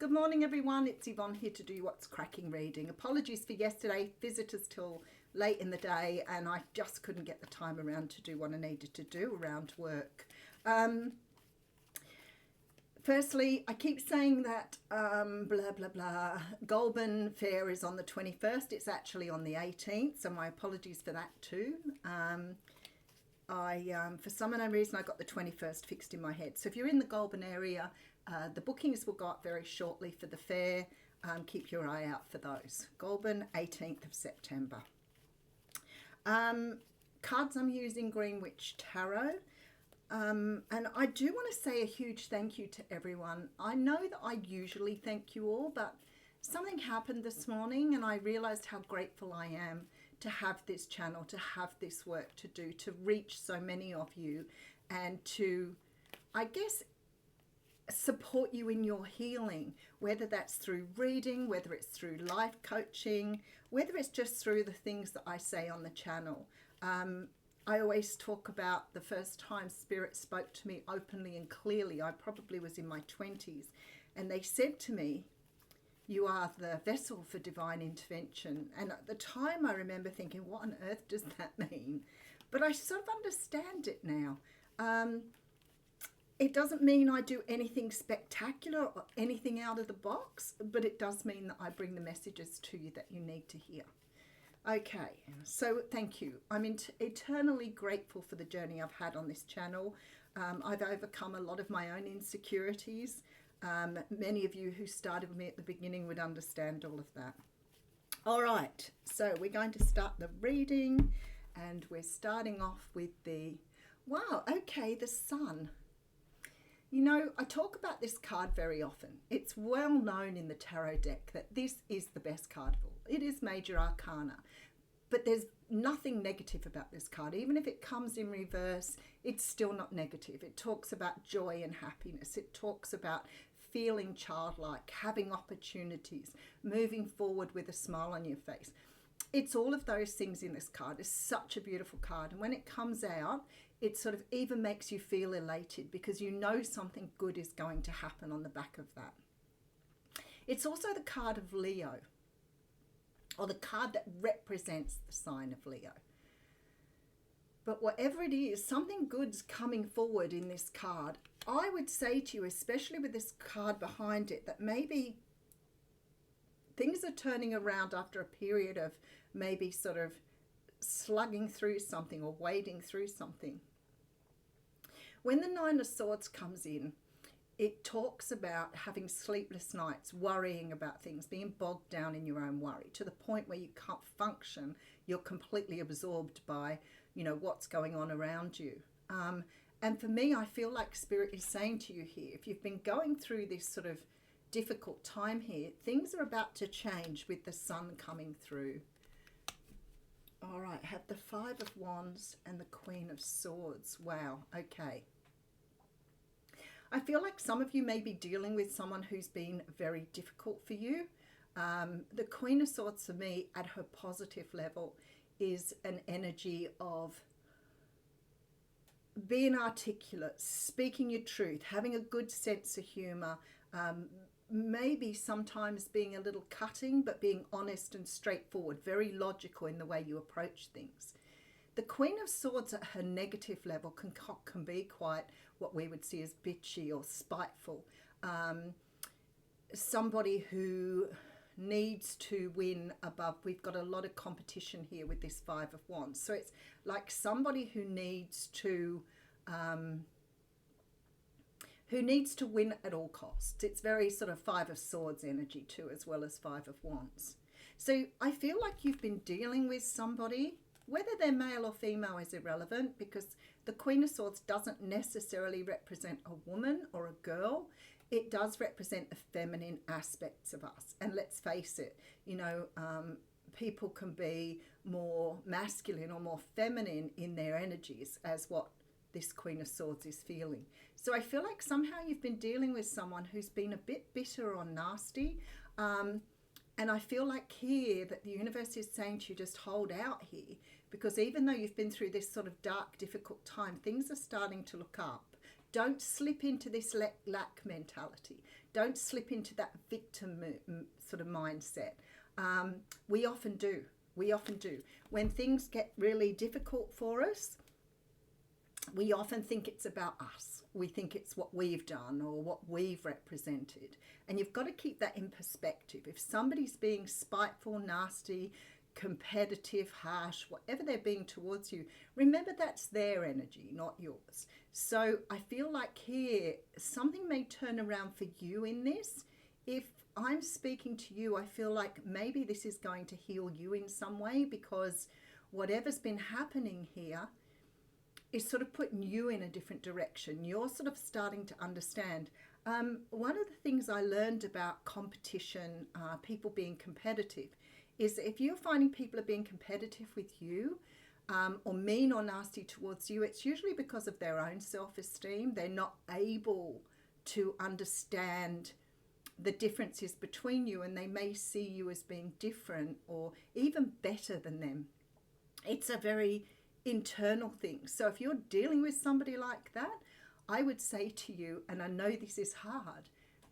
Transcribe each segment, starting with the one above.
Good morning, everyone. It's Yvonne here to do What's Cracking reading. Apologies for yesterday, visitors till late in the day, and I just couldn't get the time around to do what I needed to do around work. Firstly, I keep saying that blah, blah, blah. Goulburn Fair is on the 21st. It's actually on the 18th, so my apologies for that too. For some unknown reason, I got the 21st fixed in my head. So if you're in the Goulburn area, the bookings will go up very shortly for the fair. Keep your eye out for those. Goulburn, 18th of September. Cards I'm using, Greenwich Tarot. And I do want to say a huge thank you to everyone. I know that I usually thank you all, but something happened this morning and I realized how grateful I am to have this channel, to have this work to do, to reach so many of you and to, I guess, support you in your healing, whether that's through reading, whether it's through life coaching, whether it's just through the things that I say on the channel. I always talk about the first time Spirit spoke to me openly and clearly. I probably was in my 20s, and they said to me, "You are the vessel for divine intervention." And at the time I remember thinking, what on earth does that mean? But I sort of understand it now. It doesn't mean I do anything spectacular or anything out of the box, but it does mean that I bring the messages to you that you need to hear. Okay, so thank you. I'm eternally grateful for the journey I've had on this channel. I've overcome a lot of my own insecurities. Many of you who started with me at the beginning would understand all of that. All right, so we're going to start the reading, and we're starting off with the, wow, okay, the Sun. You know, I talk about this card very often. It's well known in the tarot deck that this is the best card of all. It is Major Arcana, but there's nothing negative about this card. Even if it comes in reverse, it's still not negative. It talks about joy and happiness. It talks about feeling childlike, having opportunities, moving forward with a smile on your face. It's all of those things in this card. It's such a beautiful card. And when it comes out, it sort of even makes you feel elated because you know something good is going to happen on the back of that. It's also the card of Leo, or the card that represents the sign of Leo. But whatever it is, something good's coming forward in this card. I would say to you, especially with this card behind it, that maybe things are turning around after a period of maybe sort of slugging through something or wading through something. When the Nine of Swords comes in, it talks about having sleepless nights, worrying about things, being bogged down in your own worry to the point where you can't function. You're completely absorbed by, you know, what's going on around you. And for me, I feel like Spirit is saying to you here, if you've been going through this sort of difficult time here, things are about to change with the Sun coming through. All right, have the Five of Wands and the Queen of Swords. Wow, okay. I feel like some of you may be dealing with someone who's been very difficult for you. The Queen of Swords for me at her positive level is an energy of being articulate, speaking your truth, having a good sense of humor, maybe sometimes being a little cutting, but being honest and straightforward, very logical in the way you approach things. The Queen of Swords at her negative level can be quite what we would see as bitchy or spiteful. Somebody who needs to win above. We've got a lot of competition here with this Five of Wands. So it's like somebody who needs to win at all costs. It's very sort of Five of Swords energy too, as well as Five of Wands. So I feel like you've been dealing with somebody, whether they're male or female is irrelevant, because the Queen of Swords doesn't necessarily represent a woman or a girl. It does represent the feminine aspects of us. And let's face it, you know, people can be more masculine or more feminine in their energies as what this Queen of Swords is feeling. So I feel like somehow you've been dealing with someone who's been a bit bitter or nasty. And I feel like here that the universe is saying to you, just hold out here, because even though you've been through this sort of dark, difficult time, things are starting to look up. Don't slip into this lack mentality. Don't slip into that victim sort of mindset. We often do. We often do. When things get really difficult for us, we often think it's about us. We think it's what we've done or what we've represented. And you've got to keep that in perspective. If somebody's being spiteful, nasty, competitive, harsh, whatever they're being towards you, remember that's their energy, not yours. So I feel like here something may turn around for you in this. If I'm speaking to you, I feel like maybe this is going to heal you in some way, because whatever's been happening here is sort of putting you in a different direction. You're sort of starting to understand. One of the things I learned about competition, people being competitive, is if you're finding people are being competitive with you, or mean or nasty towards you, it's usually because of their own self-esteem. They're not able to understand the differences between you, and they may see you as being different or even better than them. It's a very internal thing. So if you're dealing with somebody like that, I would say to you, and I know this is hard,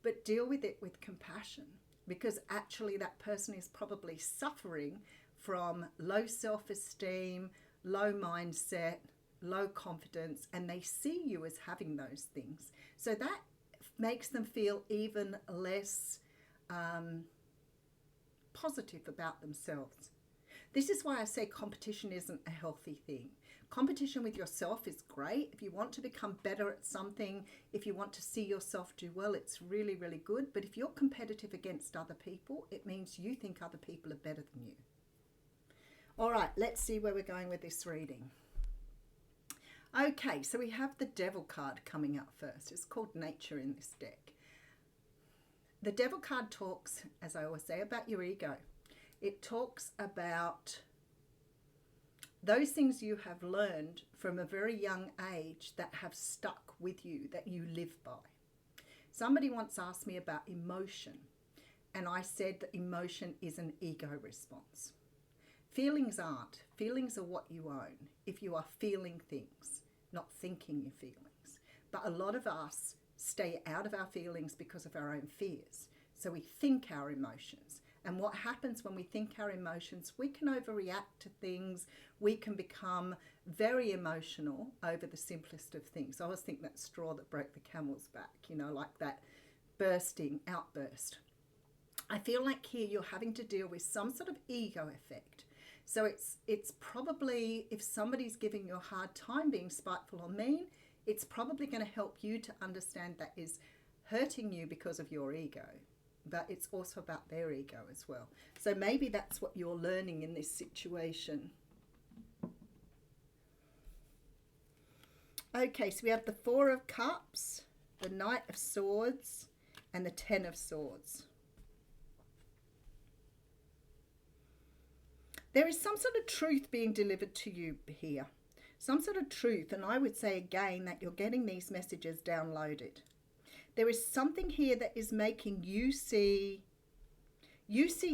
but deal with it with compassion, because actually that person is probably suffering from low self-esteem, low mindset, low confidence, and they see you as having those things. So that makes them feel even less positive about themselves. This is why I say competition isn't a healthy thing. Competition with yourself is great. If you want to become better at something, if you want to see yourself do well, it's really, really good. But if you're competitive against other people, it means you think other people are better than you. All right, let's see where we're going with this reading. Okay, so we have the Devil card coming up first. It's called Nature in this deck. The Devil card talks, as I always say, about your ego. It talks about those things you have learned from a very young age that have stuck with you, that you live by. Somebody once asked me about emotion, and I said that emotion is an ego response. Feelings aren't. Feelings are what you own if you are feeling things, not thinking your feelings. But a lot of us stay out of our feelings because of our own fears. So we think our emotions. And what happens when we think our emotions, we can overreact to things. We can become very emotional over the simplest of things. I always think that straw that broke the camel's back, like that outburst. I feel like here you're having to deal with some sort of ego effect. So it's probably, if somebody's giving you a hard time being spiteful or mean, it's probably going to help you to understand that is hurting you because of your ego. But it's also about their ego as well. So maybe that's what you're learning in this situation. Okay, so we have the Four of Cups, the Knight of Swords, and the Ten of Swords. There is some sort of truth being delivered to you here. Some sort of truth, and I would say again that you're getting these messages downloaded. There is something here that is making you see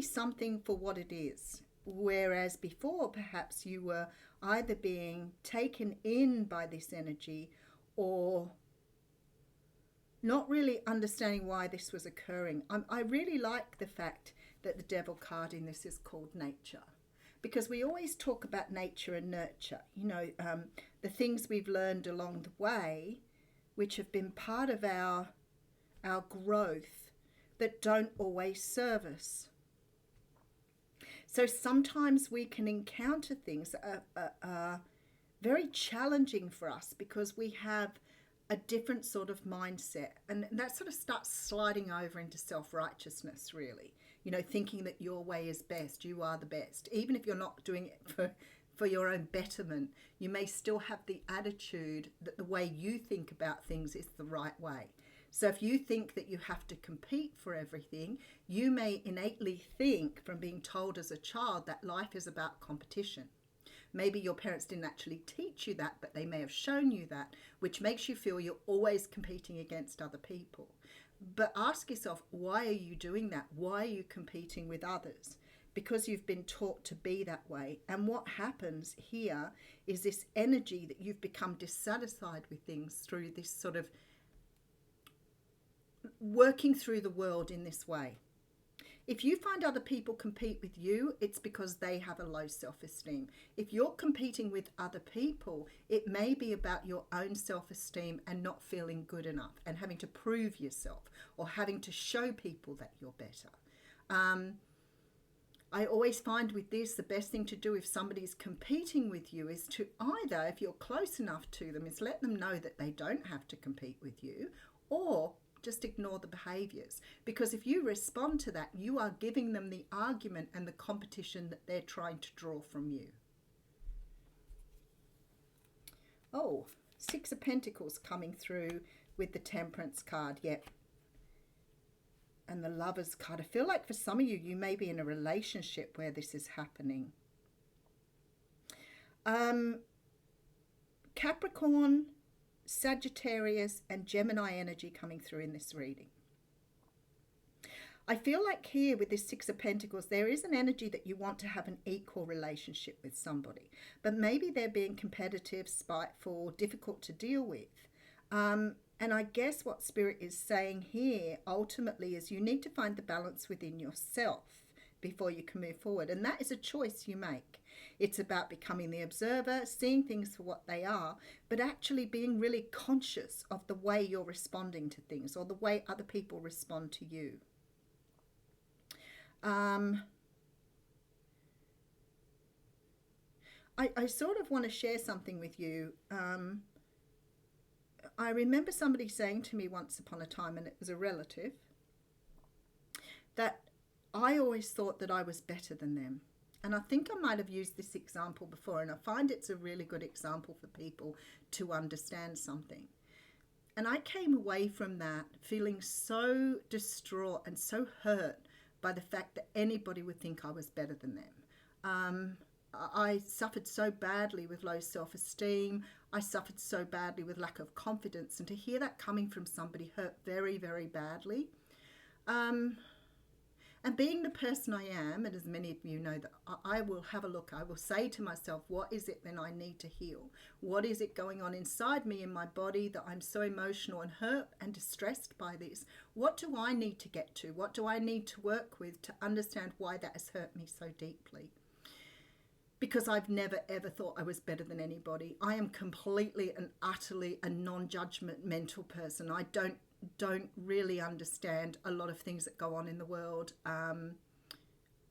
something for what it is. Whereas before, perhaps you were either being taken in by this energy or not really understanding why this was occurring. I really like the fact that the Devil card in this is called Nature. Because we always talk about nature and nurture. The things we've learned along the way, which have been part of our growth, that don't always serve us. So sometimes we can encounter things that are very challenging for us because we have a different sort of mindset. And that sort of starts sliding over into self-righteousness, really. Thinking that your way is best, you are the best. Even if you're not doing it for your own betterment, you may still have the attitude that the way you think about things is the right way. So if you think that you have to compete for everything, you may innately think from being told as a child that life is about competition. Maybe your parents didn't actually teach you that, but they may have shown you that, which makes you feel you're always competing against other people. But ask yourself, why are you doing that? Why are you competing with others? because you've been taught to be that way. And what happens here is this energy that you've become dissatisfied with things through this sort of working through the world in this way. If you find other people compete with you, it's because they have a low self-esteem. If you're competing with other people, it may be about your own self-esteem and not feeling good enough and having to prove yourself or having to show people that you're better. I always find with this, the best thing to do if somebody's competing with you is to either, if you're close enough to them, is let them know that they don't have to compete with you, or just ignore the behaviors. Because if you respond to that, you are giving them the argument and the competition that they're trying to draw from you. Oh, Six of Pentacles coming through with the Temperance card. Yep. And the Lovers card. I feel like for some of you, you may be in a relationship where this is happening. Capricorn, Sagittarius and Gemini energy coming through in this reading. I feel like here with this Six of Pentacles, there is an energy that you want to have an equal relationship with somebody, but maybe they're being competitive, spiteful, difficult to deal with. And I guess what Spirit is saying here ultimately is you need to find the balance within yourself before you can move forward. And that is a choice you make. It's about becoming the observer, seeing things for what they are, but actually being really conscious of the way you're responding to things or the way other people respond to you. I sort of want to share something with you. I remember somebody saying to me once upon a time, and it was a relative, that I always thought that I was better than them. And I think I might have used this example before, and I find it's a really good example for people to understand something. And I came away from that feeling so distraught and so hurt by the fact that anybody would think I was better than them. I suffered so badly with low self-esteem. I suffered so badly with lack of confidence. And to hear that coming from somebody hurt very, very badly. And being the person I am, and as many of you know, that I will have a look, I will say to myself, what is it then I need to heal? What is it going on inside me in my body that I'm so emotional and hurt and distressed by this? What do I need to get to? What do I need to work with to understand why that has hurt me so deeply? Because I've never ever thought I was better than anybody. I am completely and utterly a non-judgmental person. I don't really understand a lot of things that go on in the world.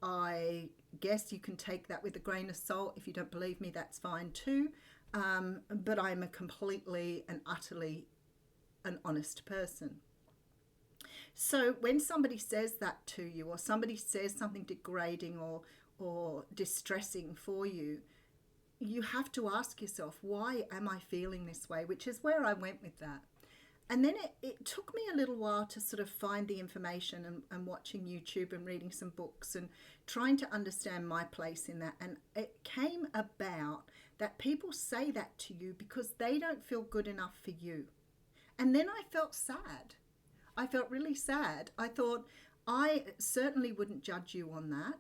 I guess you can take that with a grain of salt. If you don't believe me, that's fine too. But I'm a completely and utterly an honest person. So when somebody says that to you, or somebody says something degrading or distressing for you, you have to ask yourself, why am I feeling this way? Which is where I went with that. And then it took me a little while to sort of find the information and watching YouTube and reading some books and trying to understand my place in that. And it came about that people say that to you because they don't feel good enough for you. And then I felt sad. I felt really sad. I thought, I certainly wouldn't judge you on that.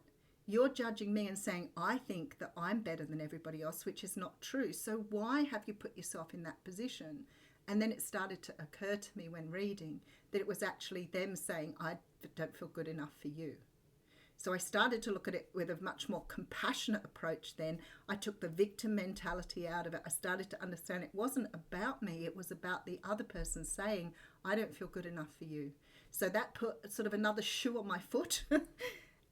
You're judging me and saying, I think that I'm better than everybody else, which is not true. So why have you put yourself in that position? And then it started to occur to me when reading that it was actually them saying, I don't feel good enough for you. So I started to look at it with a much more compassionate approach then. I took the victim mentality out of it. I started to understand it wasn't about me. It was about the other person saying, I don't feel good enough for you. So that put sort of another shoe on my foot.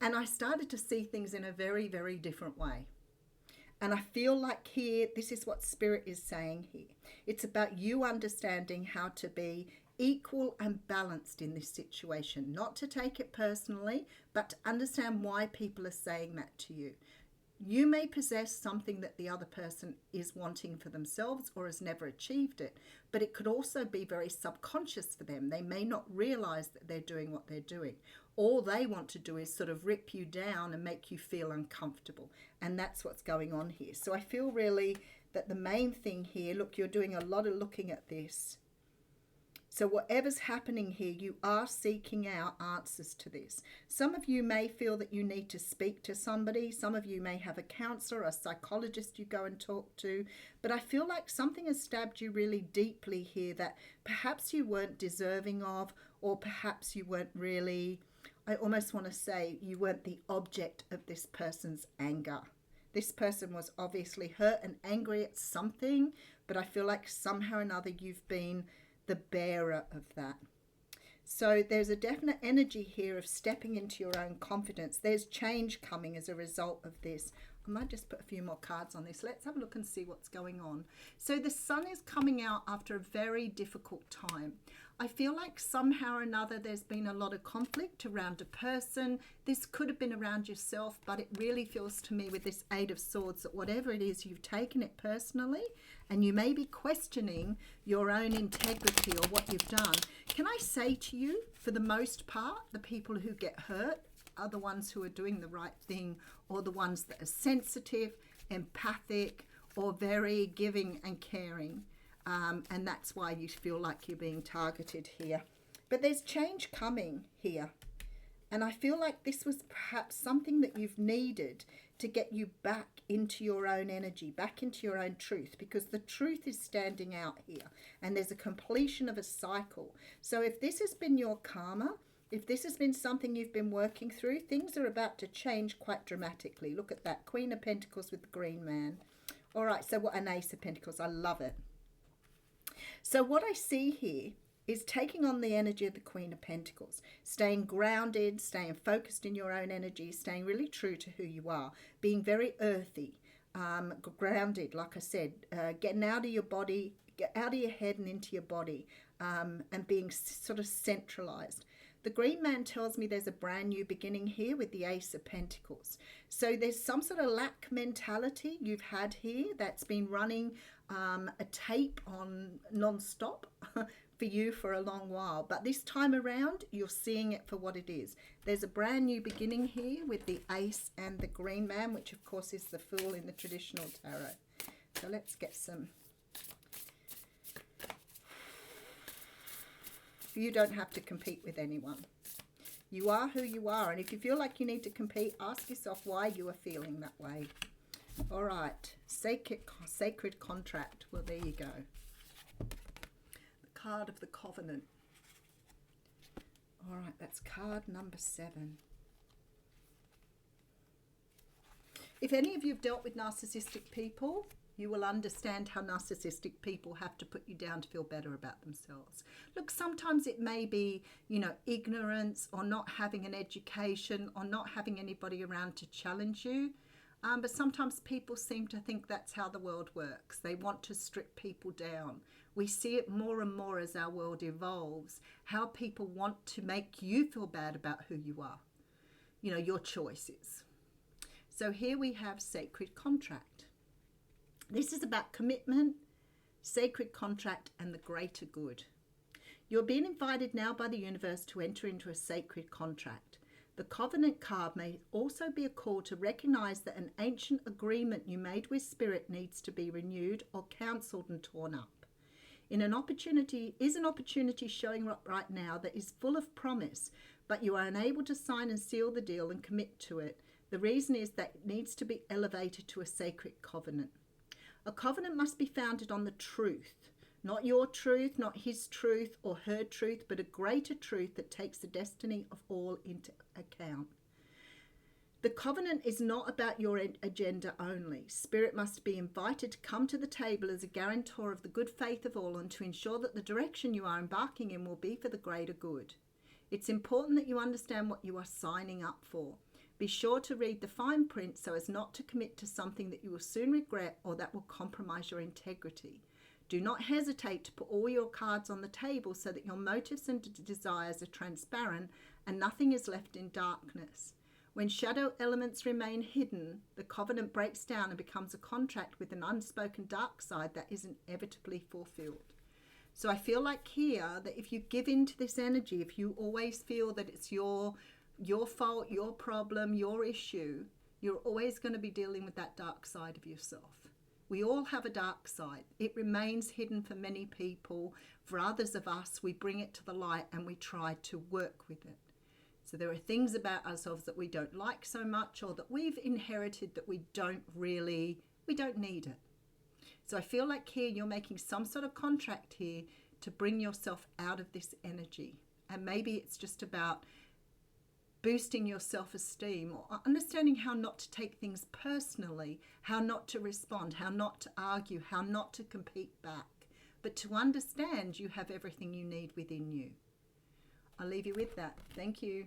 And I started to see things in a very, very different way. And I feel like here, this is what Spirit is saying here. It's about you understanding how to be equal and balanced in this situation. Not to take it personally, but to understand why people are saying that to you. You may possess something that the other person is wanting for themselves or has never achieved it, but it could also be very subconscious for them. They may not realize that they're doing what they're doing. All they want to do is sort of rip you down and make you feel uncomfortable. And that's what's going on here. So I feel really that the main thing here, look, you're doing a lot of looking at this. So whatever's happening here, you are seeking out answers to this. Some of you may feel that you need to speak to somebody. Some of you may have a counselor, a psychologist you go and talk to. But I feel like something has stabbed you really deeply here that perhaps you weren't deserving of, or perhaps you weren't really, I almost want to say, you weren't the object of this person's anger. This person was obviously hurt and angry at something, but I feel like somehow or another you've been the bearer of that. So there's a definite energy here of stepping into your own confidence. There's change coming as a result of this. I might just put a few more cards on this. Let's have a look and see what's going on. So the sun is coming out after a very difficult time. I feel like somehow or another there's been a lot of conflict around a person. This could have been around yourself, but it really feels to me with this Eight of Swords that whatever it is, you've taken it personally and you may be questioning your own integrity or what you've done. Can I say to you, for the most part, the people who get hurt are the ones who are doing the right thing, or the ones that are sensitive, empathic, or very giving and caring. And that's why you feel like you're being targeted here. But there's change coming here. And I feel like this was perhaps something that you've needed to get you back into your own energy, back into your own truth, because the truth is standing out here. And there's a completion of a cycle. So if this has been your karma, if this has been something you've been working through, things are about to change quite dramatically. Look at that, Queen of Pentacles with the Green Man. All right, so what an Ace of Pentacles. I love it. So what I see here is taking on the energy of the Queen of Pentacles, staying grounded, staying focused in your own energy, staying really true to who you are, being very earthy, grounded, like I said, getting out of your body, get out of your head and into your body, and being sort of centralized. The Green Man tells me there's a brand new beginning here with the Ace of Pentacles. So there's some sort of lack mentality you've had here that's been running a tape on non-stop for you for a long while. But this time around, you're seeing it for what it is. There's a brand new beginning here with the Ace and the Green Man, which of course is the Fool in the traditional tarot. So let's get some. You don't have to compete with anyone. You are who you are. And if you feel like you need to compete, ask yourself why you are feeling that way. All right. Sacred contract. Well, there you go. The card of the covenant. All right. That's card number 7. If any of you have dealt with narcissistic people, you will understand how narcissistic people have to put you down to feel better about themselves. Look, sometimes it may be, ignorance, or not having an education, or not having anybody around to challenge you. But sometimes people seem to think that's how the world works. They want to strip people down. We see it more and more as our world evolves, how people want to make you feel bad about who you are, your choices. So here we have sacred contract. This is about commitment, sacred contract, and the greater good. You're being invited now by the universe to enter into a sacred contract. The covenant card may also be a call to recognize that an ancient agreement you made with spirit needs to be renewed or cancelled and torn up. An opportunity showing up right now that is full of promise, but you are unable to sign and seal the deal and commit to it. The reason is that it needs to be elevated to a sacred covenant. A covenant must be founded on the truth, not your truth, not his truth or her truth, but a greater truth that takes the destiny of all into account. The covenant is not about your agenda only. Spirit must be invited to come to the table as a guarantor of the good faith of all and to ensure that the direction you are embarking in will be for the greater good. It's important that you understand what you are signing up for. Be sure to read the fine print so as not to commit to something that you will soon regret or that will compromise your integrity. Do not hesitate to put all your cards on the table so that your motives and desires are transparent and nothing is left in darkness. When shadow elements remain hidden, the covenant breaks down and becomes a contract with an unspoken dark side that is inevitably fulfilled. So I feel like here that if you give in to this energy, if you always feel that it's your fault, your problem, your issue, you're always going to be dealing with that dark side of yourself. We all have a dark side. It remains hidden for many people. For others of us, we bring it to the light and we try to work with it. So there are things about ourselves that we don't like so much, or that we've inherited that we don't need it. So I feel like here you're making some sort of contract here to bring yourself out of this energy. And maybe it's just about boosting your self-esteem, or understanding how not to take things personally, how not to respond, how not to argue, how not to compete back, but to understand you have everything you need within you. I'll leave you with that. Thank you.